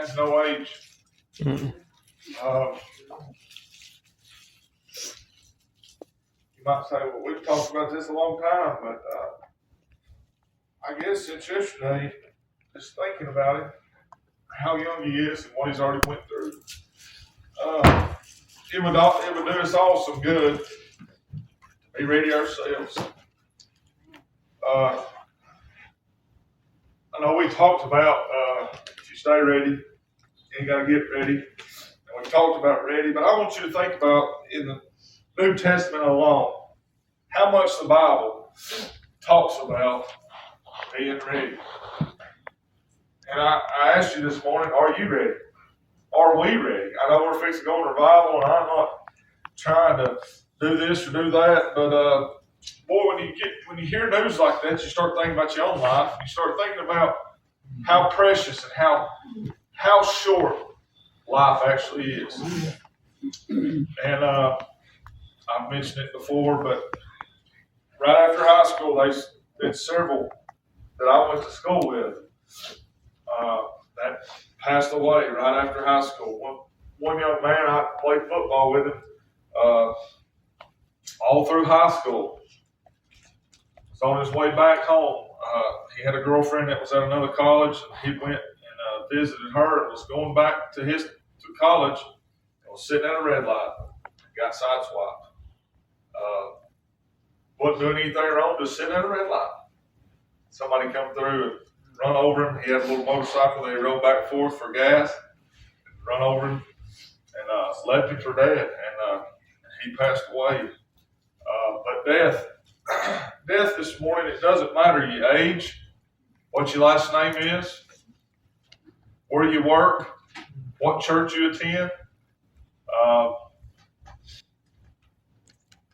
has no age. You might say, well, we've talked about this a long time, but I guess since yesterday, just thinking about it, how young he is and what he's already went through, it would do us all some good to be ready ourselves. I know we talked about if you stay ready, you got to get ready. And we talked about ready, but I want you to think about in the New Testament alone, how much the Bible talks about being ready. And I asked you this morning, are you ready? Are we ready? I know we're fixing to go to revival, and I'm not trying to do this or do that, but boy, when you hear news like that, you start thinking about your own life. You start thinking about how precious and how short life actually is. And I've mentioned it before, but right after high school, there's been several that I went to school with that passed away right after high school. One young man, I played football with him all through high school. Was on his way back home. He had a girlfriend that was at another college, and he went and visited her and was going back to college and was sitting at a red light and got sideswiped. Wasn't doing anything wrong, just sitting at a red light. Somebody come through and run over him. He had a little motorcycle that he rode back and forth for gas. Run over him and left him for dead, and he passed away. But death this morning, it doesn't matter your age, what your last name is, where you work, what church you attend.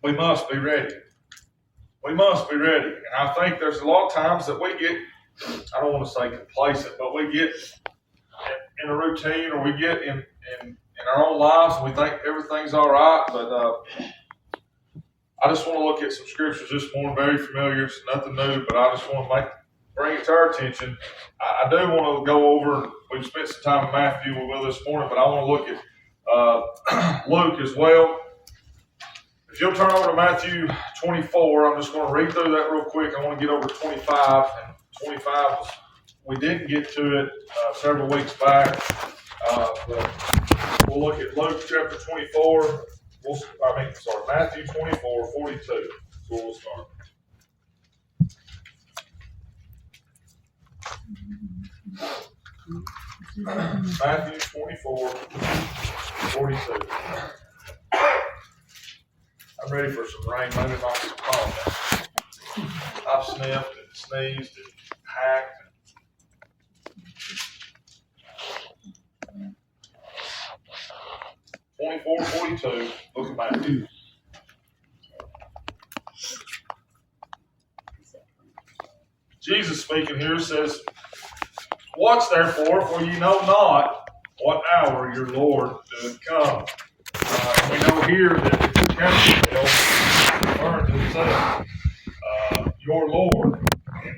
We must be ready. We must be ready. And I think there's a lot of times that we get, I don't want to say complacent, but we get in a routine, or we get in our own lives and we think everything's all right. But I just want to look at some scriptures this morning, very familiar. It's nothing new, but I just want to bring it to our attention. I do want to go over, we've spent some time in Matthew, we will this morning, but I want to look at Luke as well. If you'll turn over to Matthew 24, I'm just going to read through that real quick. I want to get over 25. And 25 we didn't get to it several weeks back. But we'll look at Luke chapter 24. Matthew 24, 42. So we'll start. Matthew 24, 42. I'm ready for some rain, maybe not some pollen. I've sniffed and sneezed and hacked. 24:42, book of Matthew. Jesus speaking here says, "Watch therefore, for ye know not what hour your Lord doeth come." We know here that the temple will refer to himself, your Lord. And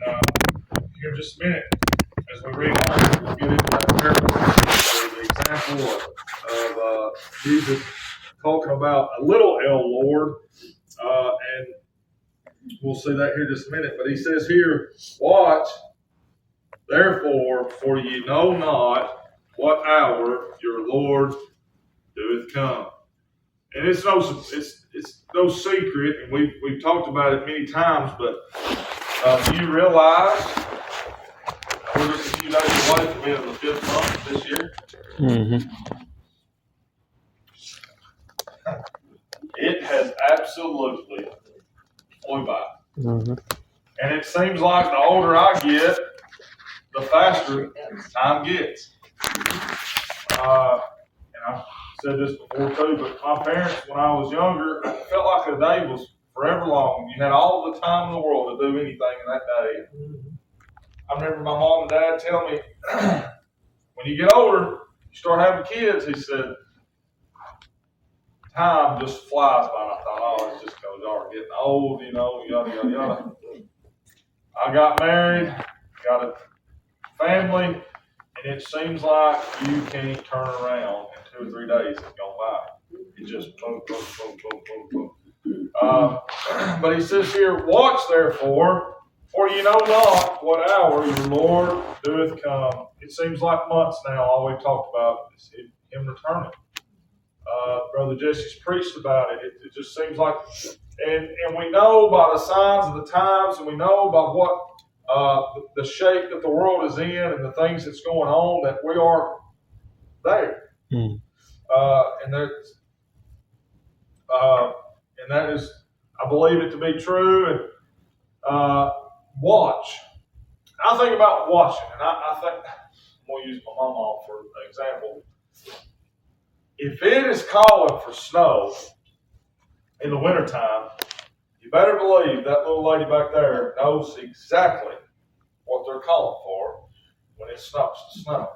here in just a minute, as we read on, we'll get into that parable, the example of Jesus talking about a little L Lord, and we'll see that here in just a minute. But he says here, "Watch, therefore, for ye know not what hour your Lord doeth come." And it's no secret, and we've talked about it many times. But do you realize we're just a few days away from being in the 5th month this year? Mm-hmm. It has absolutely flew by. Mm-hmm. And it seems like the older I get, the faster time gets. And I've said this before too, but my parents, when I was younger, it felt like a day was forever long. You had all the time in the world to do anything in that day. I remember my mom and dad tell me, when you get older, you start having kids, he said, time just flies by. And I thought, oh, it's just because y'all are getting old, yada, yada, yada. I got married, got a family, and it seems like you can't turn around in 2 or 3 days it's gone by. It just boom, boom, boom, boom, boom, boom. But he says here, watch therefore, for you know not what hour your Lord doeth come. It seems like months now, all we've talked about is him returning. Brother Jesse's preached about it. It just seems like, and we know by the signs of the times, and we know by what the shape that the world is in and the things that's going on, that we are there. And that is, I believe it to be true. And watch. I think about watching, and I think I'm going to use my mama for an example. If it is calling for snow in the wintertime, you better believe that little lady back there knows exactly what they're calling for when it starts to snow.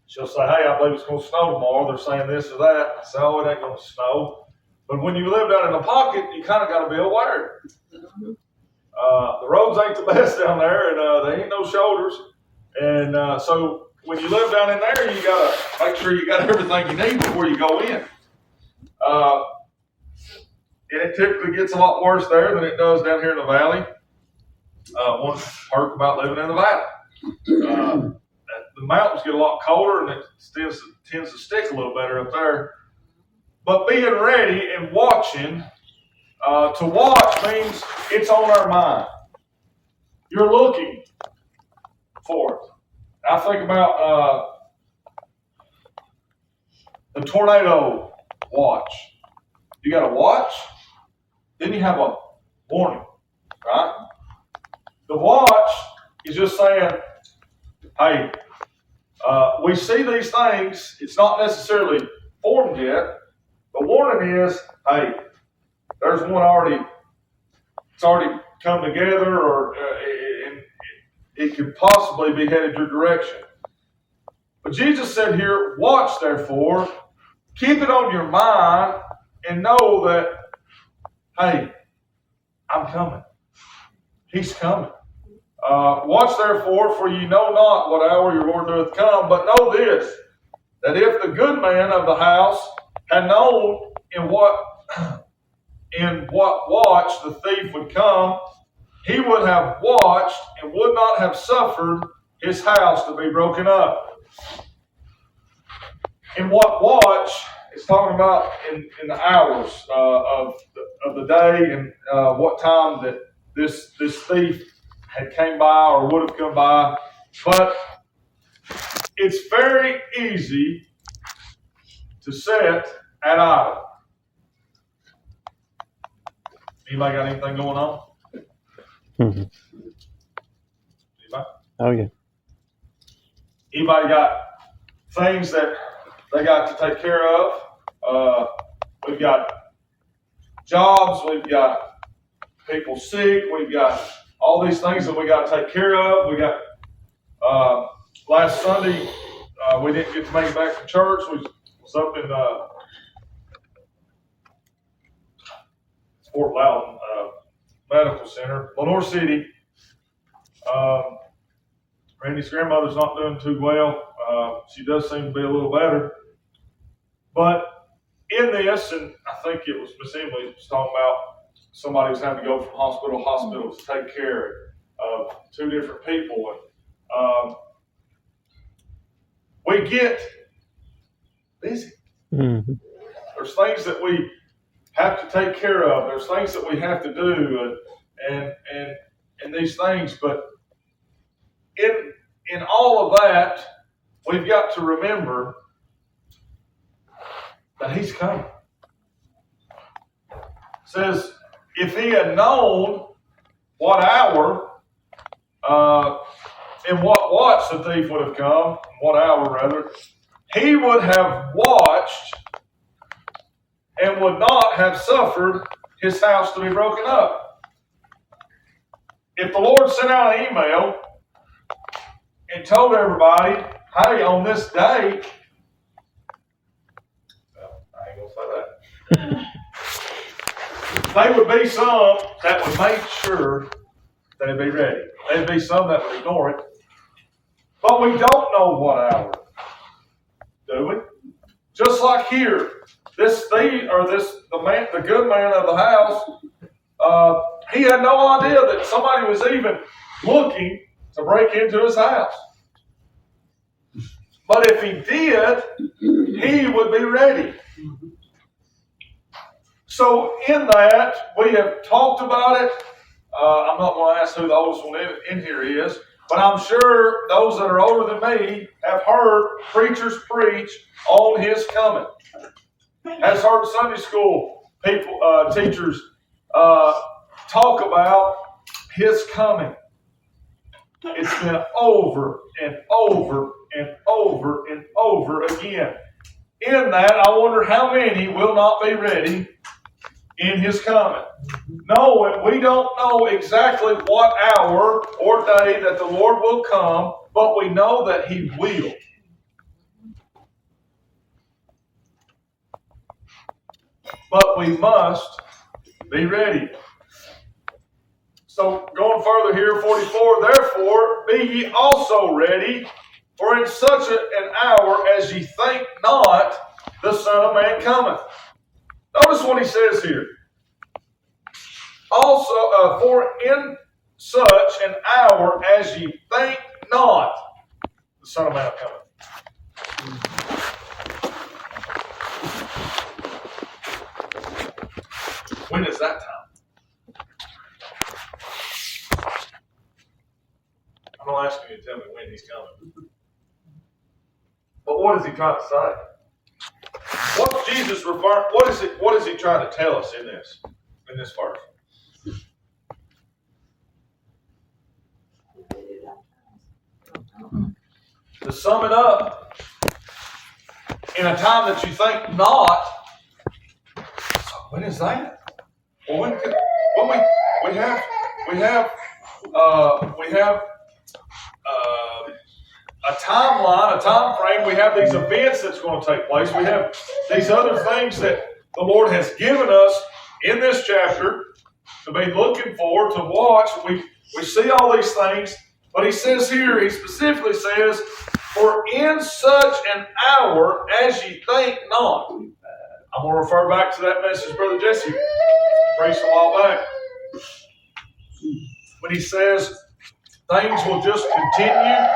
She'll say, hey, I believe it's going to snow tomorrow. They're saying this or that. I say, oh, it ain't going to snow. But when you live down in the pocket, you kind of got to be aware. The roads ain't the best down there, and there ain't no shoulders. And so when you live down in there, you got to make sure you got everything you need before you go in. And it typically gets a lot worse there than it does down here in the valley. One perk about living in the valley. The mountains get a lot colder, and it tends to stick a little better up there. But being ready and watching, to watch means it's on our mind. You're looking for it. I think about the tornado watch. You got a watch, then you have a warning, right? The watch is just saying, hey, we see these things. It's not necessarily formed yet. The warning is, hey, there's one already. It's already come together, or it could possibly be headed your direction. But Jesus said here, watch therefore, keep it on your mind, and know that, hey, I'm coming. He's coming. Watch therefore, for ye know not what hour your Lord doeth come. But know this, that if the good man of the house had known in what watch the thief would come, he would have watched and would not have suffered his house to be broken up. In what watch is talking about in the hours of the day, and what time that this thief had came by or would have come by. But it's very easy to set at idle. Anybody got anything going on? Mm-hmm. Anybody? Oh, yeah. Anybody got things that they got to take care of? We've got jobs, we've got people sick, we've got all these things that we got to take care of. We got, last Sunday, we didn't get to make it back to church. We was up in Fort Loudon Medical Center, Lenore City. Randy's grandmother's not doing too well. She does seem to be a little better. But in this, and I think it was Miss Emily was talking about somebody was having to go from hospital to hospital to take care of 2 different people. And we get busy. Mm-hmm. There's things that we have to take care of. There's things that we have to do, and these things. But in all of that, we've got to remember that He's coming. It says, if He had known what hour, in what watch the thief would have come, what hour rather, He would have watched and would not have suffered His house to be broken up. If the Lord sent out an email and told everybody, hey, on this day, well, I ain't going to say that. There would be some that would make sure they'd be ready. There'd be some that would ignore it. But we don't know what hour, do we? Just like here, the good man of the house, he had no idea that somebody was even looking to break into his house. But if he did, he would be ready. So in that, we have talked about it. I'm not going to ask who the oldest one in here is, but I'm sure those that are older than me have heard preachers preach on his coming. Has heard Sunday school teachers talk about his coming. It's been over and over and over and over again. In that, I wonder how many will not be ready in his coming. Knowing we don't know exactly what hour or day that the Lord will come, but we know that he will. But we must be ready. So going further here, 44, therefore be ye also ready, for in such an hour as ye think not, the Son of Man cometh. Notice what he says here. Also, for in such an hour as ye think not, the Son of Man cometh. When is that time? I'm not asking you to tell me when he's coming. But what is he trying to say? What's Jesus referring? What is he trying to tell us in this verse? To sum it up, in a time that you think not, so when is that? Well, we have a timeline, a time frame. We have these events that's going to take place. We have these other things that the Lord has given us in this chapter to be looking for, to watch. We see all these things, but he says here, he specifically says, for in such an hour as ye think not. I'm going to refer back to that message Brother Jesse preached a while back. When he says things will just continue,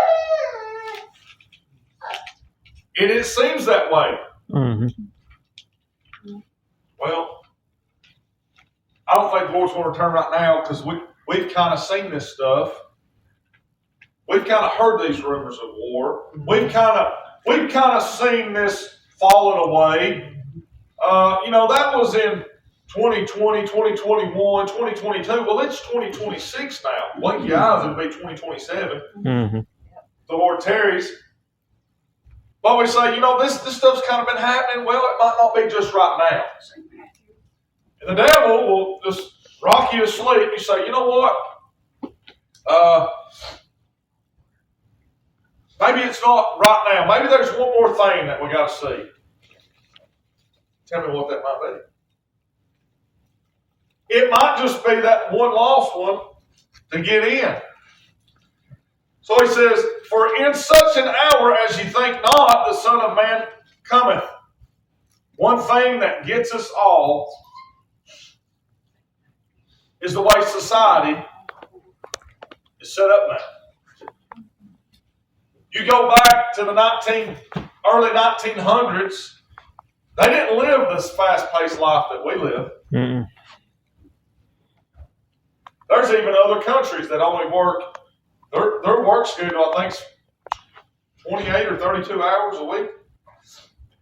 and it seems that way. Mm-hmm. Well, I don't think the Lord's going to return right now because we've kind of seen this stuff. We've kind of heard these rumors of war. We've kind of seen this falling away. That was in 2020, 2021, 2022. Well, it's 2026 now. Blink your eyes, it'll be 2027. Mm-hmm. The Lord tarries. But we say, this stuff's kind of been happening. Well, it might not be just right now. And the devil will just rock you to sleep. You say, you know what? Maybe it's not right now. Maybe there's one more thing that we got to see. Tell me what that might be. It might just be that one lost one to get in. So he says, for in such an hour as ye think not, the Son of Man cometh. One thing that gets us all is the way society is set up now. You go back to the early 1900s, they didn't live this fast-paced life that we live. Mm-hmm. There's even other countries that only work, their work schedule, I think, is 28 or 32 hours a week.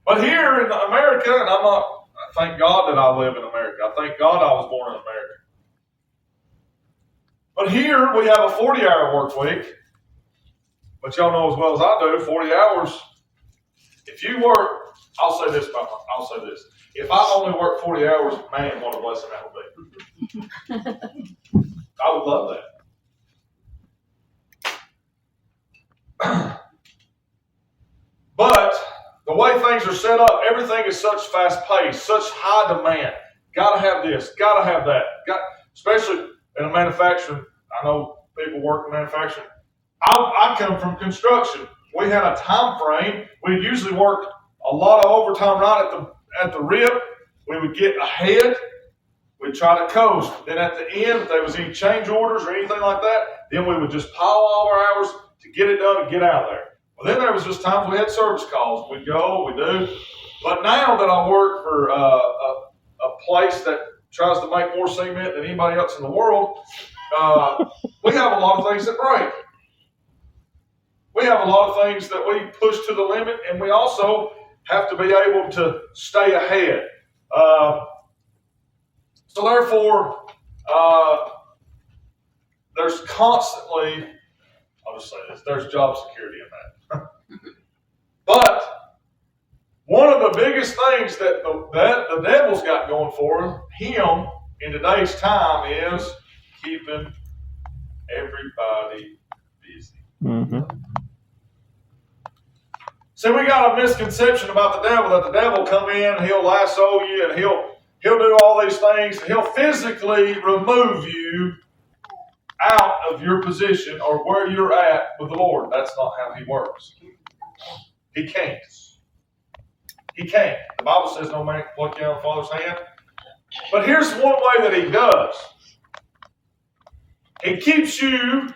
But here in America, and I thank God that I live in America. I thank God I was born in America. But here we have a 40-hour work week. But y'all know as well as I do, 40 hours. If you work, I'll say this. If I only work 40 hours, man, what a blessing that would be. I would love that. But the way things are set up, everything is such fast pace, such high demand. Got to have this, got to have that. Especially in a manufacturing. I know people work in manufacturing. I come from construction. We had a time frame. We usually worked a lot of overtime right at the rip. We would get ahead. We'd try to coast. Then at the end, if there was any change orders or anything like that, then we would just pile all our hours to get it done and get out of there. Well, then there was just times we had service calls. We'd go, we do. But now that I work for a place that tries to make more cement than anybody else in the world, we have a lot of things that break. We have a lot of things that we push to the limit, and we also have to be able to stay ahead. So therefore, there's constantly, I'll just say this, there's job security in that. But one of the biggest things that the devil's got going for him in today's time is keeping everybody busy. Mm-hmm. See, we got a misconception about the devil, that the devil will come in, he'll lasso you, and he'll do all these things, and he'll physically remove you out of your position or where you're at with the Lord. That's not how he works. He can't. He can't. The Bible says no man can pluck you out of the Father's hand. But here's one way that he does. He keeps you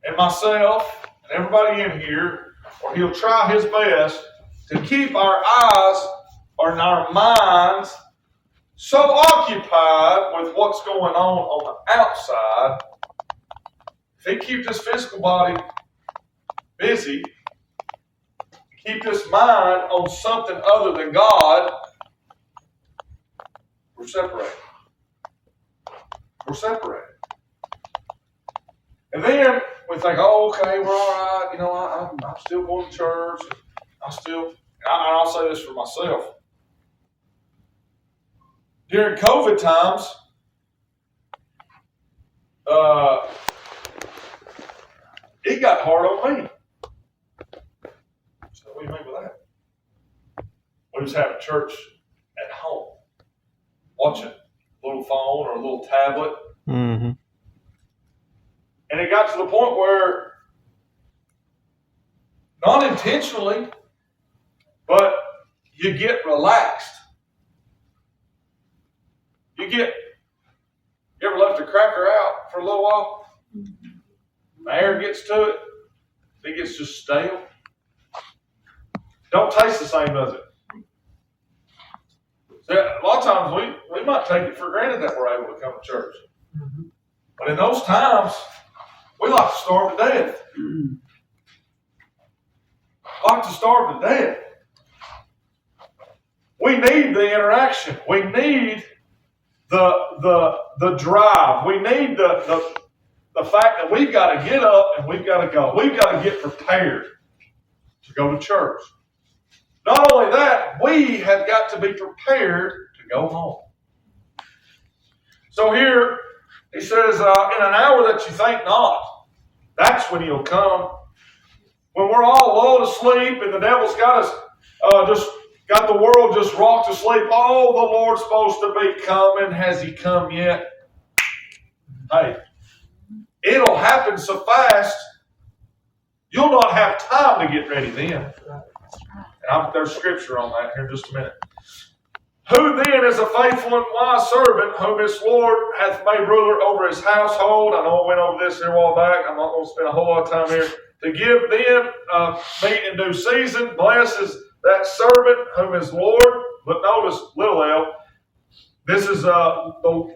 and myself and everybody in here, or he'll try his best to keep our eyes or our minds so occupied with what's going on the outside. If he keeps this physical body busy, keep this mind on something other than God, we're separated. We're separated. And then we think, oh, okay, we're all right. You know, I'm still going to church. I'll say this for myself. During COVID times, it got hard on me. So what do you mean by that? We was having church at home, watching a little phone or a little tablet. Mm-hmm. And it got to the point where, not intentionally, but you get relaxed. You ever left a cracker out for a little while? The air gets to it. It gets just stale. Don't taste the same, does it? So a lot of times we might take it for granted that we're able to come to church. Mm-hmm. But in those times, we like to starve to death. Like to starve to death. We need the interaction. We need the drive. We need the fact that we've got to get up and we've got to go. We've got to get prepared to go to church. Not only that, we have got to be prepared to go home. So here, he says, in an hour that you think not, that's when he'll come. When we're all lulled to sleep and the devil's got us, got the world just rocked to sleep. Oh, the Lord's supposed to be coming. Has he come yet? Hey, it'll happen so fast, you'll not have time to get ready then. And there's scripture on that here in just a minute. Who then is a faithful and wise servant whom his Lord hath made ruler over his household? I know I went over this here a while back. I'm not going to spend a whole lot of time here. To give them meat in due season. Blessed is that servant whom his Lord, but notice little l, this is the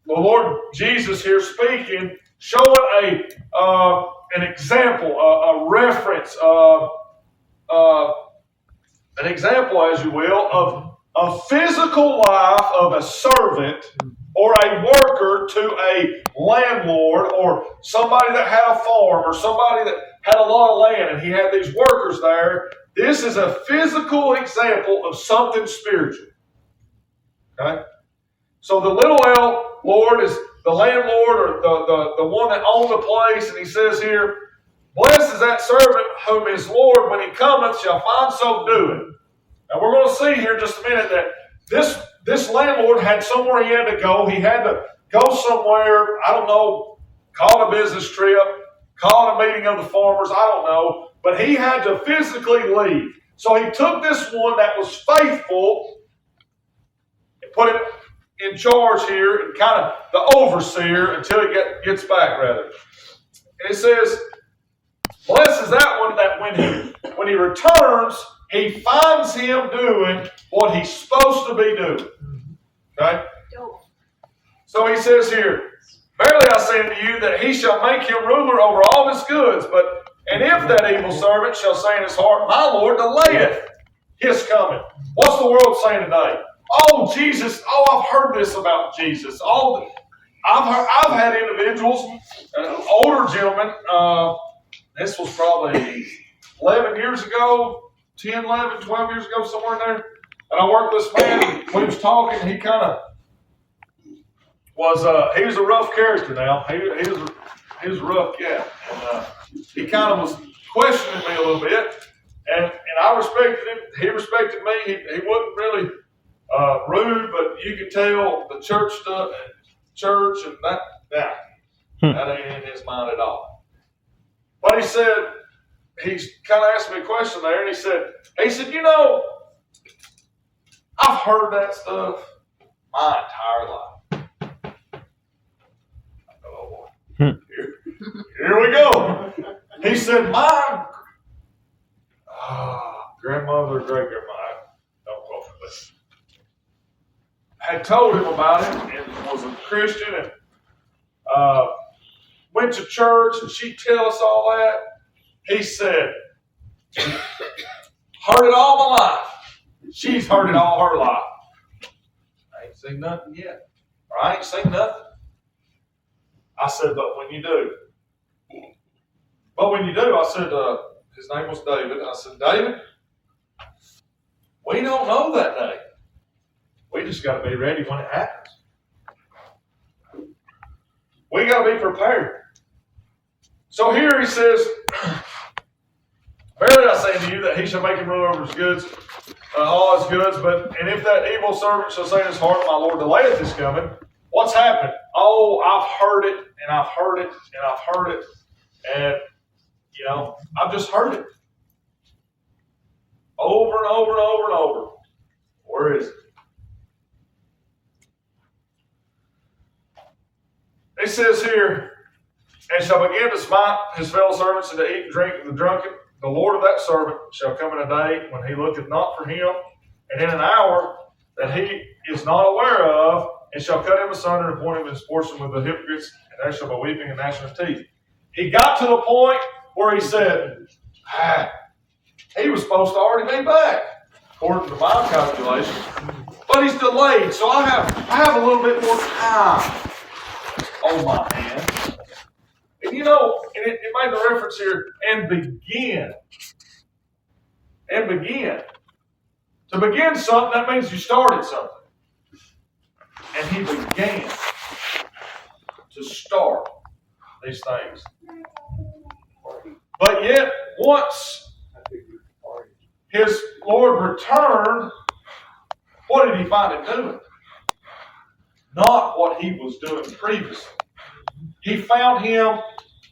Lord Jesus here speaking, showing an example, a reference, an example, as you will, of a physical life of a servant or a worker to a landlord or somebody that had a farm or somebody that had a lot of land and he had these workers there. This is a physical example of something spiritual. Okay? So the little L, Lord, is the landlord or the one that owned the place, and he says here, blessed is that servant whom his Lord, when he cometh, shall find so doing. Now we're going to see here in just a minute that this landlord had somewhere he had to go. He had to go somewhere, I don't know, call it a business trip, called a meeting of the farmers, I don't know, but he had to physically leave. So he took this one that was faithful and put him in charge here, and kind of the overseer until he gets back, rather. And it says, blessed is that one that when he returns, he finds him doing what he's supposed to be doing. Okay? So he says here, verily I say unto you that he shall make him ruler over all his goods. And if that evil servant shall say in his heart, my Lord delayeth his coming. What's the world saying today? Oh, Jesus. Oh, I've heard this about Jesus. I've had individuals, older gentlemen. This was probably 11 years ago, 10, 11, 12 years ago, somewhere in there. And I worked with this man. When he was talking, he kind of was, he was a rough character now. He was a rough cat. And he kind of was questioning me a little bit. And I respected him. He respected me. He wasn't really rude, but you could tell the church stuff, and that ain't in his mind at all. But he said, he's kind of asked me a question there, and he said, you know, I've heard that stuff my entire life. Oh boy. Here we go. He said, my grandmother, great-grandmother, don't quote me, but had told him about it and was a Christian and went to church, and she'd tell us all that. He said, heard it all my life. She's heard it all her life. I ain't seen nothing yet. Or I ain't seen nothing. I said, but when you do. I said, his name was David. I said, David, we don't know that day. We just got to be ready when it happens. We got to be prepared. So here he says, verily I say unto you that he shall make him rule over his goods, all his goods. And if that evil servant shall say in his heart, my Lord delayeth his coming, what's happened? Oh, I've heard it, and I've heard it, and I've heard it, and I've just heard it over and over and over and over. Where is it? It says here, and shall begin to smite his fellow servants, and to eat and drink and the drunken. The Lord of that servant shall come in a day when he looketh not for him, and in an hour that he is not aware of, and shall cut him asunder and appoint him his portion with the hypocrites, and there shall be weeping and gnashing of teeth. He got to the point where he said, he was supposed to already be back, according to my calculations, but he's delayed, so I have a little bit more time on my hands. And it made the reference here, and begin. And begin. To begin something, that means you started something. And he began to start these things. But yet, once his Lord returned, what did he find him doing? Not what he was doing previously. He found him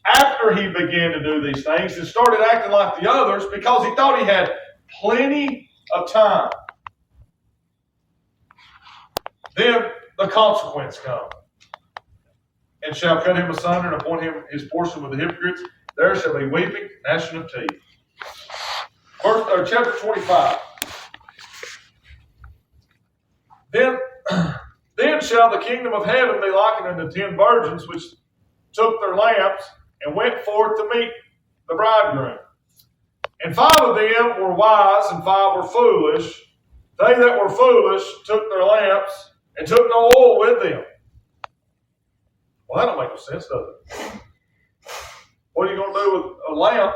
after he began to do these things and started acting like the others because he thought he had plenty of time. Then the consequence comes. And shall cut him asunder and appoint him his portion with the hypocrites. There shall be weeping, gnashing of teeth. Chapter 25. Then shall the kingdom of heaven be likened unto 10 virgins which took their lamps and went forth to meet the bridegroom. And 5 of them were wise and 5 were foolish. They that were foolish took their lamps and took no oil with them. Well, that don't make no sense, does it? What are you going to do with a lamp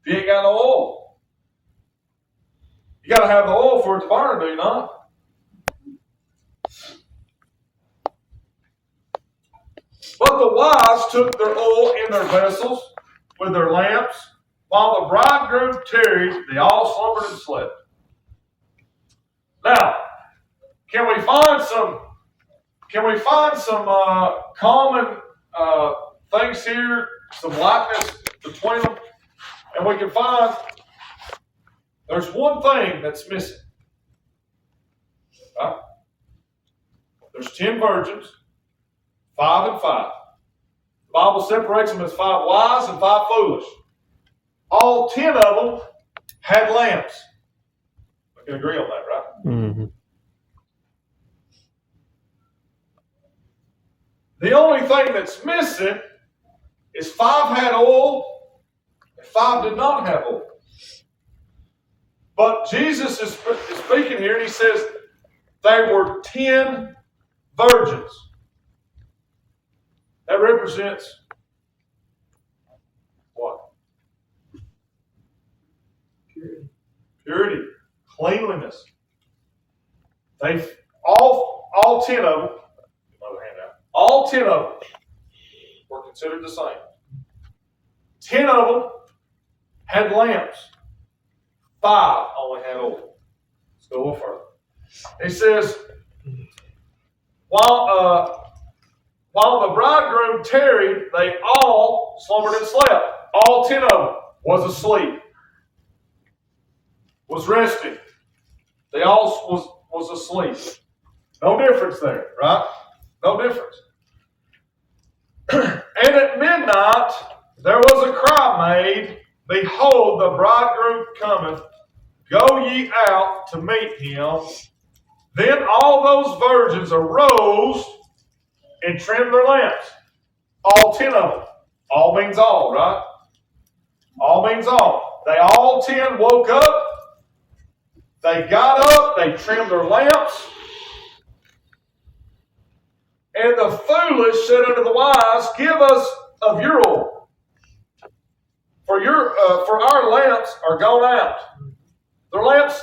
if you ain't got no oil? You got to have the oil for it to burn, do you not? But the wise took their oil in their vessels with their lamps, while the bridegroom tarried, they all slumbered and slept. Now, can we find some common things here some likeness between them. And we can find there's one thing that's missing. Right? There's 10 virgins, 5 and 5. The Bible separates them as 5 wise and 5 foolish. All 10 of them had lamps. We can agree on that, right? Mm-hmm. The only thing that's missing is 5 had oil and 5 did not have oil. But Jesus is speaking here and he says they were 10 virgins. That represents what? Purity, cleanliness. They all 10 of them. Another hand out. All 10 of them were considered the same. 10 of them had lamps. 5 only had oil. Let's go a little further. He says, while the bridegroom tarried, they all slumbered and slept. All 10 of them was asleep, was resting. They all was asleep. No difference there, right? No difference. And at midnight there was a cry made, Behold, the bridegroom cometh, go ye out to meet him. Then all those virgins arose and trimmed their lamps. All 10 of them. All means all, right? All means all. They all 10 woke up. They got up. They trimmed their lamps. And the foolish said unto the wise, Give us of your oil. For our lamps are gone out. Their lamps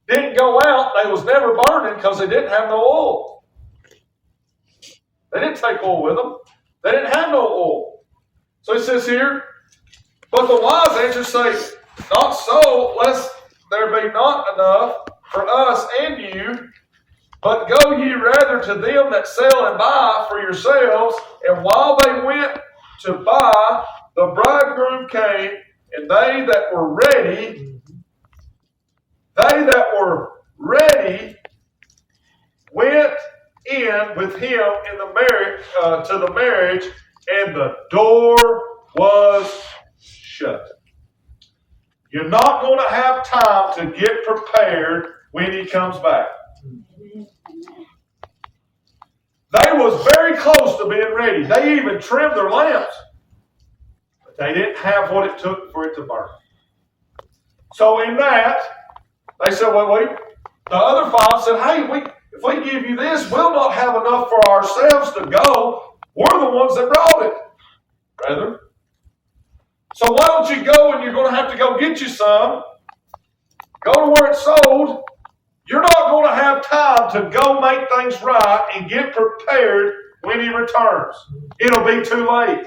didn't go out. They was never burning because they didn't have no oil. They didn't take oil with them. They didn't have no oil. So he says here, but the wise answer say, Not so, lest there be not enough for us and you, but go ye rather to them that sell and buy for yourselves. And while they went to buy, the bridegroom came, and they that were ready went in with him in the marriage to the marriage, and the door was shut. You're not going to have time to get prepared when he comes back. They was very close to being ready. They even trimmed their lamps. But they didn't have what it took for it to burn. So in that, they said, wait. The other 5 said, hey, if we give you this, we'll not have enough for ourselves to go. We're the ones that brought it. Brother. So why don't you go, and you're going to have to go get you some. Go to where it's sold. You're not going to have time to go make things right and get prepared when he returns. It'll be too late.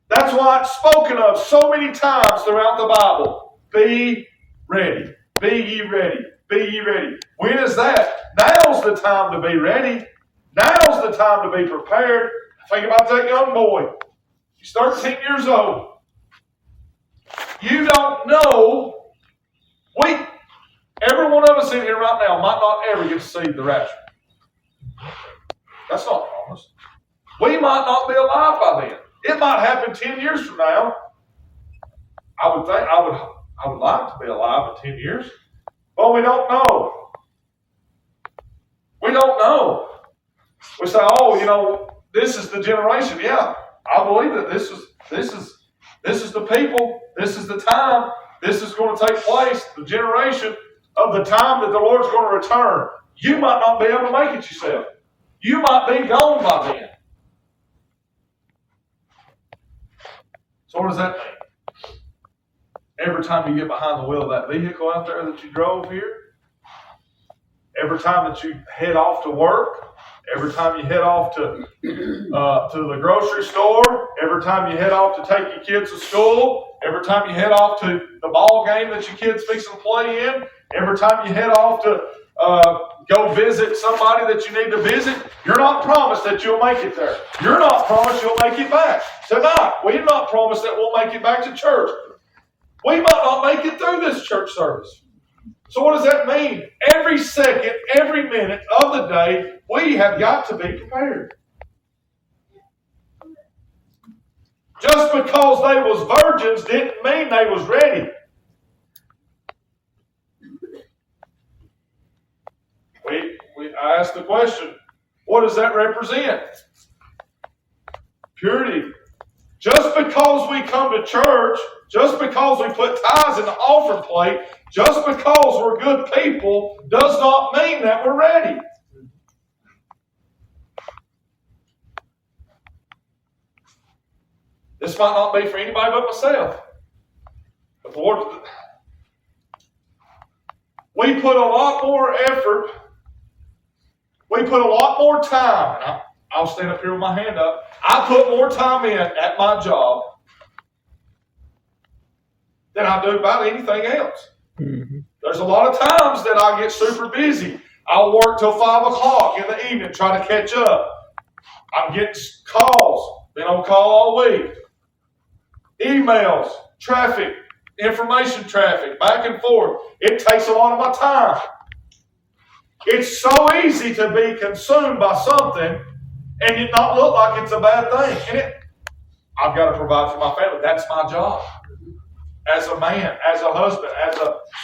That's why it's spoken of so many times throughout the Bible. Be ready. Be ye ready. Be ye ready. When is that? Now's the time to be ready. Now's the time to be prepared. Think about that young boy. He's 13 years old. You don't know. Every one of us in here right now might not ever get to see the rapture. That's not promised. We might not be alive by then. It might happen 10 years from now. I would like to be alive in 10 years. But we don't know. We don't know. We say, this is the generation. Yeah, I believe that this is the people. This is the time. This is going to take place. The generation of the time that the Lord's going to return. You might not be able to make it yourself. You might be gone by then. So what does that mean? Every time you get behind the wheel of that vehicle out there that you drove here, every time that you head off to work, every time you head off to the grocery store, every time you head off to take your kids to school, every time you head off to the ball game that your kids fixing to play in, every time you head off to go visit somebody that you need to visit, you're not promised that you'll make it there. You're not promised you'll make it back. Tonight, we're not promised that we'll make it back to church. We might not make it through this church service. So what does that mean? Every second, every minute of the day, we have got to be prepared. Just because they was virgins didn't mean they was ready. I asked the question, what does that represent? Purity. Just because we come to church, just because we put tithes in the offering plate, just because we're good people, does not mean that we're ready. This might not be for anybody but myself. But the Lord, we put a lot more effort. We put a lot more time. I'll stand up here with my hand up. I put more time in at my job than I do about anything else. Mm-hmm. There's a lot of times that I get super busy. I'll work till 5 o'clock in the evening trying to catch up. I'm getting calls. Been on call all week. Emails, traffic, information traffic, back and forth. It takes a lot of my time. It's so easy to be consumed by something and it not look like it's a bad thing. And I've got to provide for my family. That's my job. As a man, as a husband,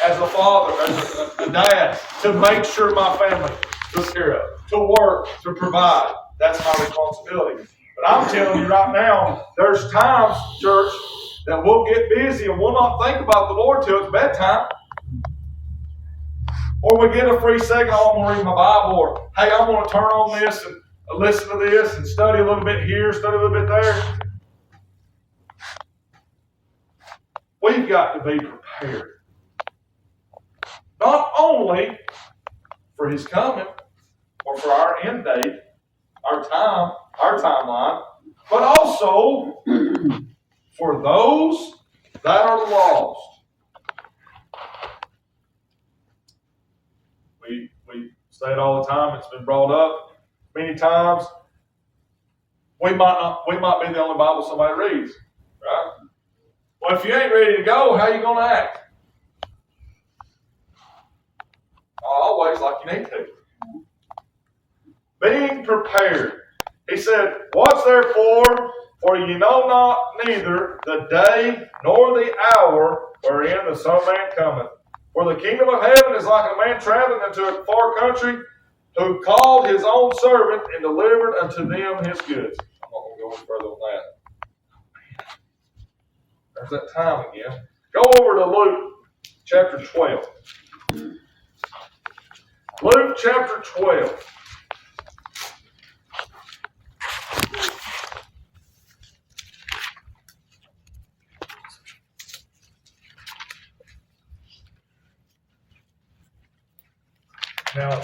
as a father, as a dad, to make sure my family is taken care of, to work, to provide. That's my responsibility. But I'm telling you right now, there's times, church, that we'll get busy and we'll not think about the Lord till it's bedtime. Or we get a free second, oh, I'm going to read my Bible, or hey, I'm going to turn on this and listen to this and study a little bit here, study a little bit there. We've got to be prepared. Not only for His coming or for our end date, our timeline, but also for those that are lost. We say it all the time. It's been brought up many times. We might be the only Bible somebody reads, right? Well, if you ain't ready to go, how are you going to act? Always like you need to. Being prepared. He said, "What's therefore? For you know not neither the day nor the hour wherein the Son of Man cometh. For the kingdom of heaven is like a man traveling into a far country, who called his own servant and delivered unto them his goods." I'm not going to go any further on that. There's that time again. Go over to Luke chapter 12. Luke chapter 12. Now,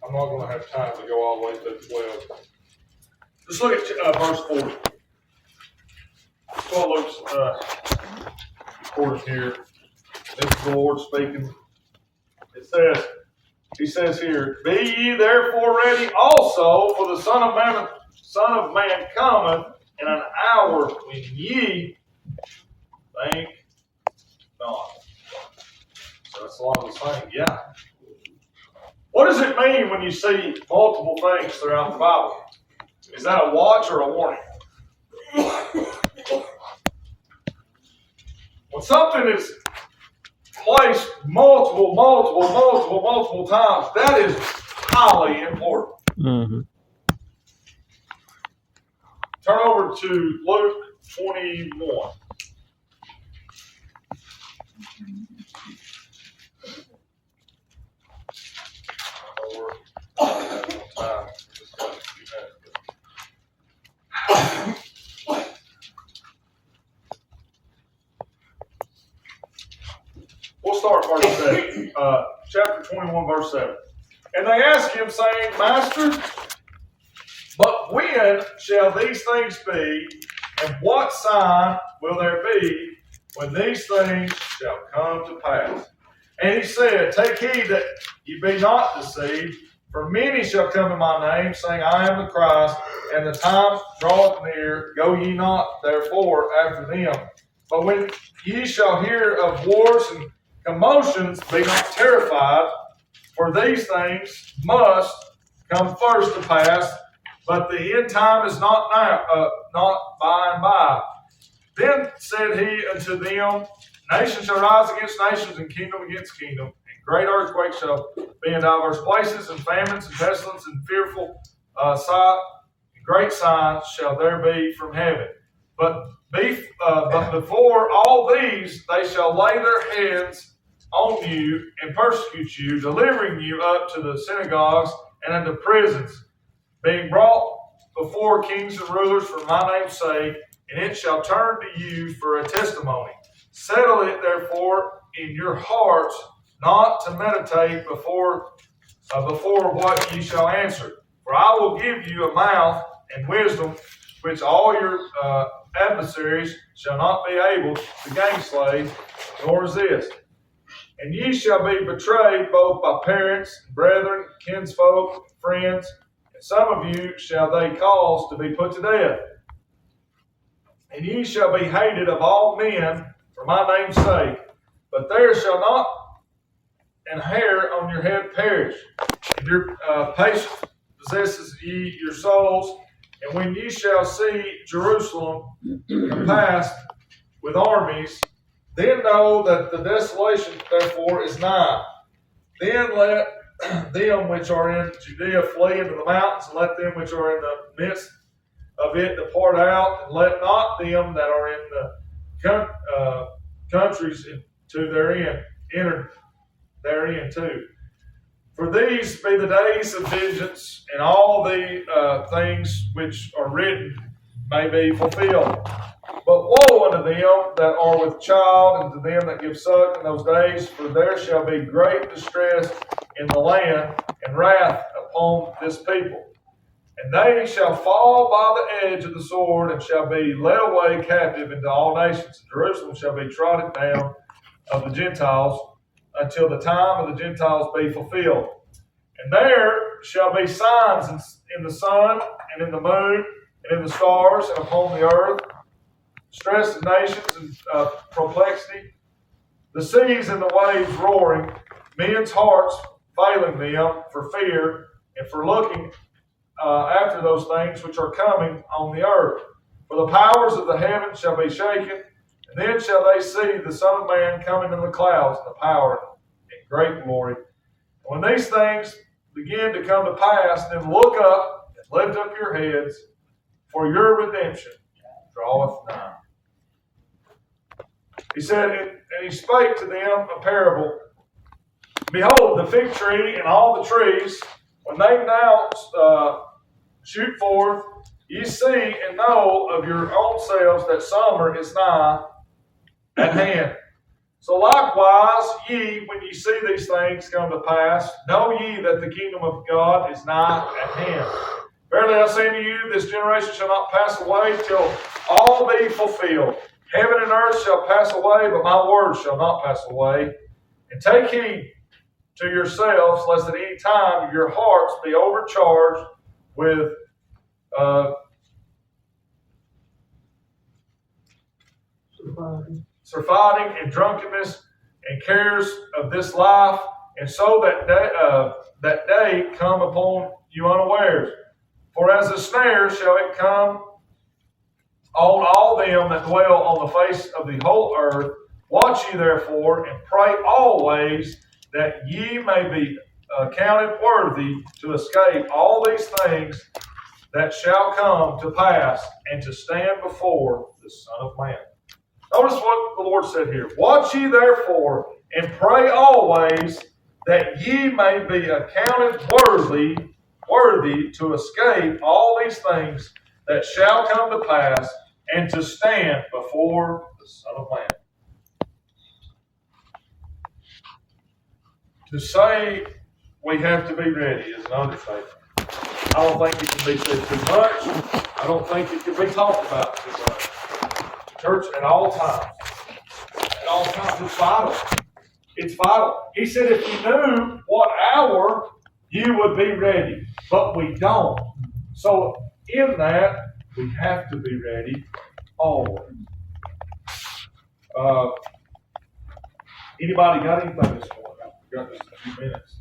I'm not going to have time to go all the way through 12. Just look at verse 40. That's what Luke's recorded here. This is the Lord speaking. He says here, "Be ye therefore ready also, for the Son of Man cometh in an hour when ye think not." So that's a lot of the same, yeah. What does it mean when you see multiple things throughout the Bible? Is that a watch or a warning? When something is placed multiple times, that is highly important. Mm-hmm. Turn over to Luke 21. We'll start verse 7. Chapter 21, verse 7. "And they asked him, saying, Master, but when shall these things be, and what sign will there be when these things shall come to pass?" And he said, Take heed that ye be not deceived, for many shall come in my name, saying, I am the Christ, and the time draweth near. Go ye not therefore after them. But when ye shall hear of wars and commotions, be not terrified, for these things must come first to pass, but the end time is not now, not by and by. Then said he unto them, Nation shall rise against nations, and kingdom against kingdom, and great earthquakes shall be in divers places, and famines, and pestilence, and fearful sight, and great signs shall there be from heaven. But before all these, they shall lay their hands on you and persecute you, delivering you up to the synagogues and unto prisons, being brought before kings and rulers for my name's sake, and it shall turn to you for a testimony. Settle it therefore in your hearts, not to meditate before what ye shall answer. For I will give you a mouth and wisdom, which all your adversaries shall not be able to gainsay nor resist. And ye shall be betrayed both by parents, brethren, kinsfolk, friends, and some of you shall they cause to be put to death. And ye shall be hated of all men for my name's sake, but there shall not an hair on your head perish. And your patience possesses ye your souls. And when ye shall see Jerusalem compassed with armies, then know that the desolation therefore is nigh. Then let them which are in Judea flee into the mountains, and let them which are in the midst of it depart out, and let not them that are in the countries to therein enter therein too. For these be the days of vengeance, and all the things which are written may be fulfilled. But woe unto them that are with child, and to them that give suck in those days, for there shall be great distress in the land, and wrath upon this people. And they shall fall by the edge of the sword, and shall be led away captive into all nations. And Jerusalem shall be trodden down of the Gentiles, until the time of the Gentiles be fulfilled. And there shall be signs in the sun, and in the moon, and in the stars, and upon the earth, stress of nations and perplexity, the seas and the waves roaring, men's hearts failing them for fear, and for looking after those things which are coming on the earth. For the powers of the heavens shall be shaken, and then shall they see the Son of Man coming in the clouds in the power and great glory. And when these things begin to come to pass, then look up and lift up your heads, for your redemption draweth nigh. He said, and he spake to them a parable. Behold, the fig tree and all the trees, when they now shoot forth, ye see and know of your own selves that summer is nigh at hand. So likewise, ye, when ye see these things come to pass, know ye that the kingdom of God is nigh at hand. Verily I say unto you, this generation shall not pass away till all be fulfilled. Heaven and earth shall pass away, but my words shall not pass away. And take heed to yourselves, lest at any time your hearts be overcharged with surfeiting and drunkenness and cares of this life, and so that day come upon you unawares. For as a snare shall it come on all them that dwell on the face of the whole earth. Watch ye therefore, and pray always, that ye may be accounted worthy to escape all these things that shall come to pass, and to stand before the Son of Man. Notice what the Lord said here. Watch ye therefore, and pray always, that ye may be accounted worthy to escape all these things that shall come to pass, and to stand before the Son of Man. To say we have to be ready is an understatement. I don't think it can be said too much. I don't think it can be talked about too much. Church, at all times. At all times, it's vital. It's vital. He said if you knew what hour, you would be ready. But we don't. So in that, we have to be ready always. Anybody got anything this morning? We've got just a few minutes.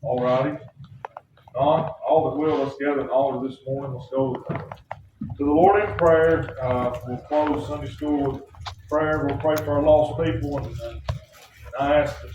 All righty. All that will, let's gather in order this morning. Let's go to the Lord in prayer. We'll close Sunday school with prayer. We'll pray for our lost people. And I ask that